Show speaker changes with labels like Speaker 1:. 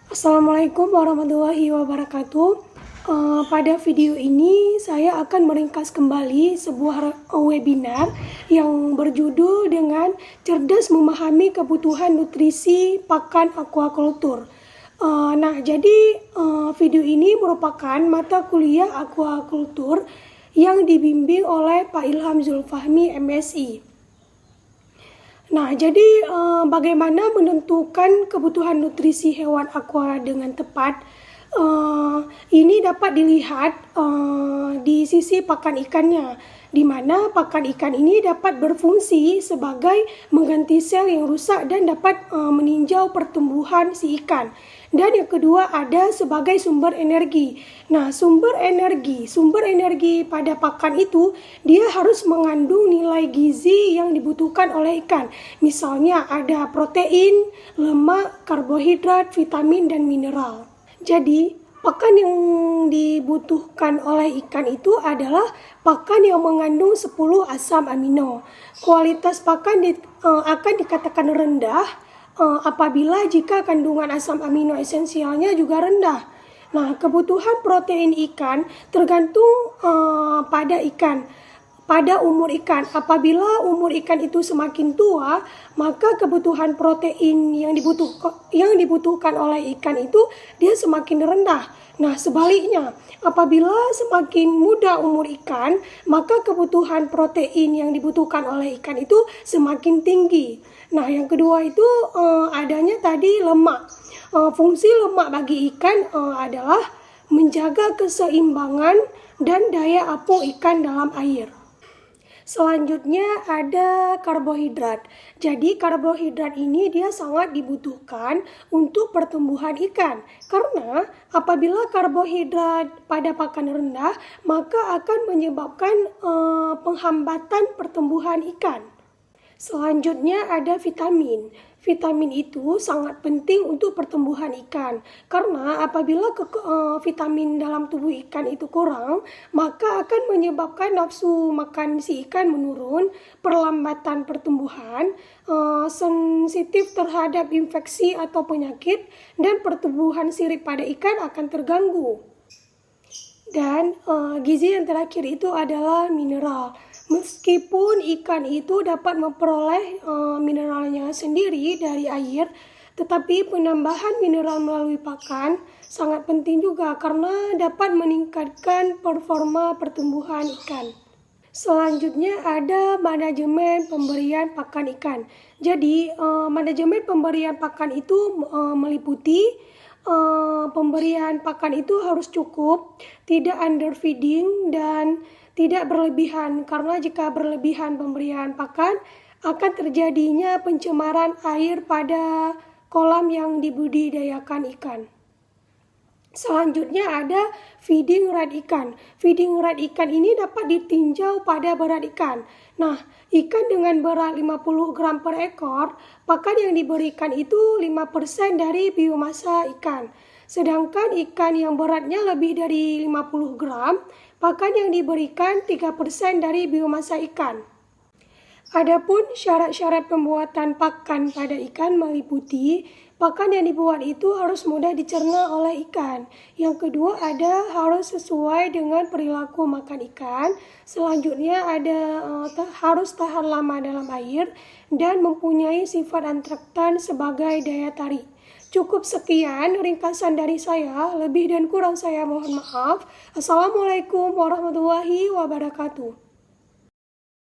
Speaker 1: Assalamualaikum warahmatullahi wabarakatuh. Pada video ini saya akan meringkas kembali sebuah webinar yang berjudul dengan cerdas memahami kebutuhan nutrisi pakan aquaculture. Video ini merupakan mata kuliah aquaculture yang dibimbing oleh Pak Ilham Zulfahmi MSI. Bagaimana menentukan kebutuhan nutrisi hewan aqua dengan tepat? Ini dapat dilihat di sisi pakan ikannya, di mana pakan ikan ini dapat berfungsi sebagai mengganti sel yang rusak dan dapat meninjau pertumbuhan si ikan. Dan yang kedua ada sebagai sumber energi. Nah, sumber energi pada pakan itu dia harus mengandung nilai gizi yang dibutuhkan oleh ikan. Misalnya ada protein, lemak, karbohidrat, vitamin, dan mineral. Jadi, pakan yang dibutuhkan oleh ikan itu adalah pakan yang mengandung 10 asam amino. Kualitas pakan akan dikatakan rendah apabila jika kandungan asam amino esensialnya juga rendah. Nah, kebutuhan protein ikan tergantung pada umur ikan. Apabila umur ikan itu semakin tua, maka kebutuhan protein yang dibutuhkan oleh ikan itu dia semakin rendah. Nah, sebaliknya, apabila semakin muda umur ikan, maka kebutuhan protein yang dibutuhkan oleh ikan itu semakin tinggi. Nah, yang kedua itu adanya tadi lemak. Fungsi lemak bagi ikan adalah menjaga keseimbangan dan daya apung ikan dalam air. Selanjutnya ada karbohidrat. Jadi karbohidrat ini dia sangat dibutuhkan untuk pertumbuhan ikan. Karena apabila karbohidrat pada pakan rendah, maka akan menyebabkan penghambatan pertumbuhan ikan. Selanjutnya ada vitamin. Vitamin itu sangat penting untuk pertumbuhan ikan. Karena apabila vitamin dalam tubuh ikan itu kurang, maka akan menyebabkan nafsu makan si ikan menurun, perlambatan pertumbuhan, sensitif terhadap infeksi atau penyakit, dan pertumbuhan sirip pada ikan akan terganggu. Dan gizi yang terakhir itu adalah mineral. Meskipun ikan itu dapat memperoleh mineralnya sendiri dari air, tetapi penambahan mineral melalui pakan sangat penting juga karena dapat meningkatkan performa pertumbuhan ikan. Selanjutnya ada manajemen pemberian pakan ikan. Jadi manajemen pemberian pakan itu meliputi pemberian pakan itu harus cukup, tidak underfeeding dan tidak berlebihan, karena jika berlebihan pemberian pakan akan terjadinya pencemaran air pada kolam yang dibudidayakan ikan. Selanjutnya ada feeding rate ikan. Feeding rate ikan ini dapat ditinjau pada berat ikan. Nah, ikan dengan berat 50 gram per ekor, pakan yang diberikan itu 5% dari biomasa ikan. Sedangkan ikan yang beratnya lebih dari 50 gram, pakan yang diberikan 3% dari biomasa ikan. Adapun syarat-syarat pembuatan pakan pada ikan meliputi pakan yang dibuat itu harus mudah dicerna oleh ikan. Yang kedua harus sesuai dengan perilaku makan ikan. Selanjutnya harus tahan lama dalam air dan mempunyai sifat antraktan sebagai daya tarik. Cukup sekian ringkasan dari saya, lebih dan kurang saya mohon maaf. Assalamualaikum warahmatullahi wabarakatuh.